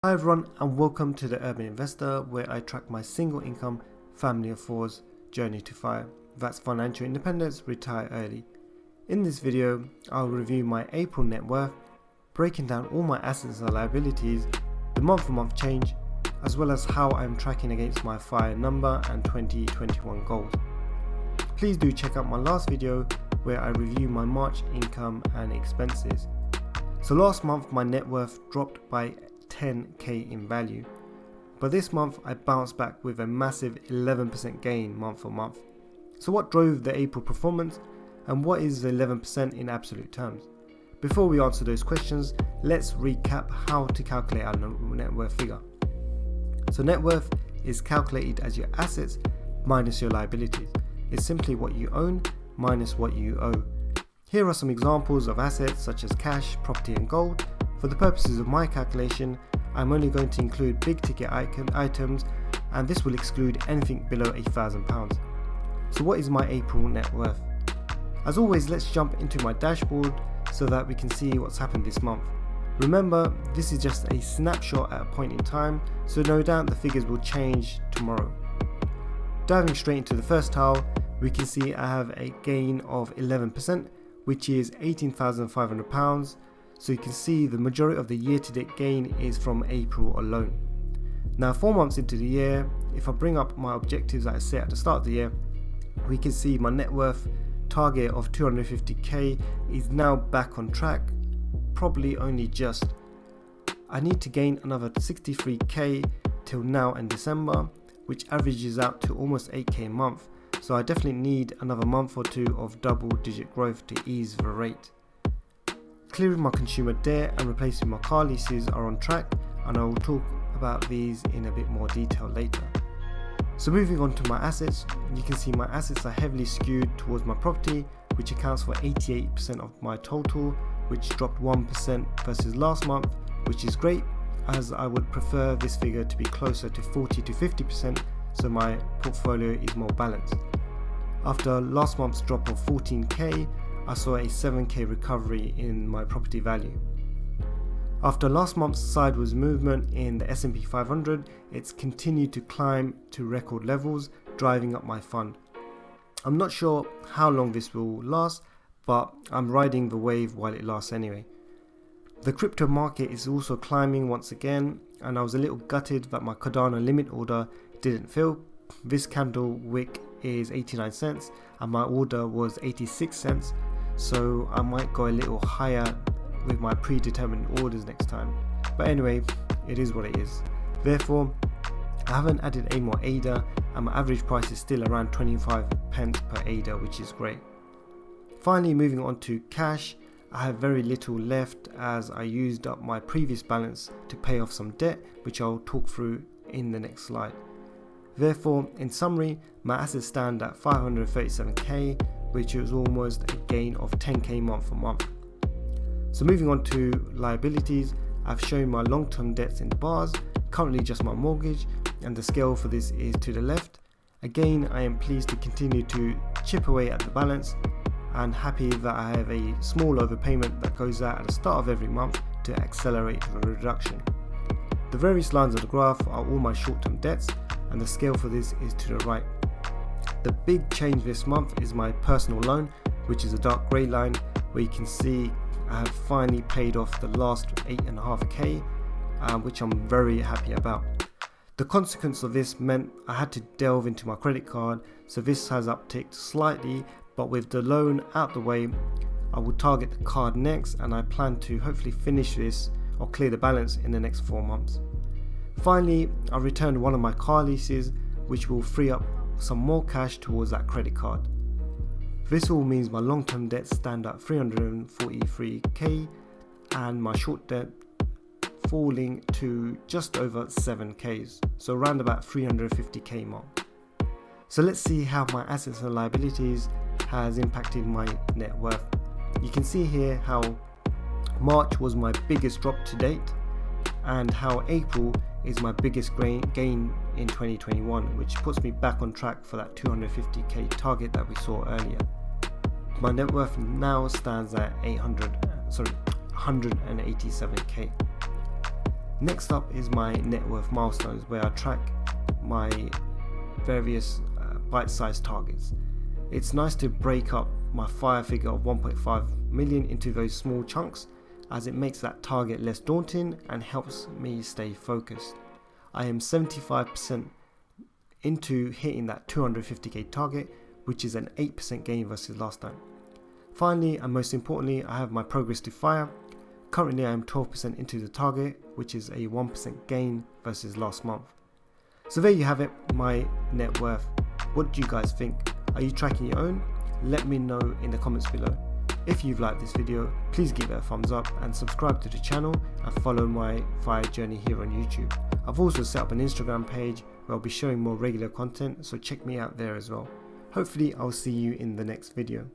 Hi everyone and welcome to the Urban Investor, where I track my single income family of four's journey to FIRE. That's financial independence, retire early. In this video, I'll review my April net worth, breaking down all my assets and liabilities, the month-for-month change, as well as how I'm tracking against my FIRE number and 2021 goals. Please do check out my last video where I review my March income and expenses. So last month my net worth dropped by 10k in value, but this month I bounced back with a massive 11% gain month on month. So what drove the April performance, and what is the 11% in absolute terms? Before we answer those questions, let's recap how to calculate our net worth figure. So net worth is calculated as your assets minus your liabilities. It's simply what you own minus what you owe. Here are some examples of assets such as cash, property and gold. For the purposes of my calculation, I'm only going to include big ticket items, and this will exclude anything below £1,000. So what is my April net worth? As always, let's jump into my dashboard so that we can see what's happened this month. Remember, this is just a snapshot at a point in time, so no doubt the figures will change tomorrow. Diving straight into the first tile, we can see I have a gain of 11%, which is £18,500. So you can see the majority of the year-to-date gain is from April alone. Now 4 months into the year, if I bring up my objectives that I set at the start of the year, we can see my net worth target of 250k is now back on track, probably only just. I need to gain another 63k till now and December, which averages out to almost 8k a month. So I definitely need another month or two of double-digit growth to ease the rate. Clearing my consumer debt and replacing my car leases are on track, and I will talk about these in a bit more detail later. So moving on to my assets, you can see my assets are heavily skewed towards my property, which accounts for 88% of my total, which dropped 1% versus last month, which is great, as I would prefer this figure to be closer to 40 to 50%, so my portfolio is more balanced. After last month's drop of 14k, I saw a 7k recovery in my property value. After last month's sideways movement in the S&P 500, it's continued to climb to record levels, driving up my fund. I'm not sure how long this will last, but I'm riding the wave while it lasts anyway. The crypto market is also climbing once again, and I was a little gutted that my Cardano limit order didn't fill. This candle wick is 89 cents and my order was 86 cents. So I might go a little higher with my predetermined orders next time. But anyway, it is what it is. Therefore, I haven't added any more ADA, and my average price is still around 25 pence per ADA, which is great. Finally, moving on to cash, I have very little left as I used up my previous balance to pay off some debt, which I'll talk through in the next slide. Therefore, in summary, my assets stand at 537k, which is almost a gain of 10k month on month. So moving on to liabilities, I've shown my long-term debts in the bars, currently just my mortgage, and the scale for this is to the left. Again, I am pleased to continue to chip away at the balance and happy that I have a small overpayment that goes out at the start of every month to accelerate the reduction. The various lines of the graph are all my short-term debts, and the scale for this is to the right. The big change this month is my personal loan, which is a dark grey line, where you can see I have finally paid off the last 8.5k, which I'm very happy about. The consequence of this meant I had to delve into my credit card, so this has upticked slightly, but with the loan out the way, I will target the card next, and I plan to hopefully finish this or clear the balance in the next 4 months. Finally, I returned one of my car leases, which will free up some more cash towards that credit card. This all means my long-term debts stand at 343k and my short debt falling to just over 7k's, so around about 350k mark. So let's see how my assets and liabilities has impacted my net worth. You can see here how March was my biggest drop to date, and how April is my biggest gain in 2021, which puts me back on track for that 250k target that we saw earlier. My net worth now stands at 187k. Next up is my net worth milestones, where I track my various bite-sized targets. It's nice to break up my FIRE figure of 1.5 million into those small chunks, as it makes that target less daunting and helps me stay focused. I am 75% into hitting that 250k target, which is an 8% gain versus last time. Finally, and most importantly, I have my progress to FIRE. Currently I am 12% into the target, which is a 1% gain versus last month. So there you have it, my net worth. What do you guys think? Are you tracking your own? Let me know in the comments below. If you've liked this video, please give it a thumbs up and subscribe to the channel and follow my f.i.r.e journey here on YouTube. I've also set up an Instagram page where I'll be showing more regular content, so check me out there as well. Hopefully I'll see you in the next video.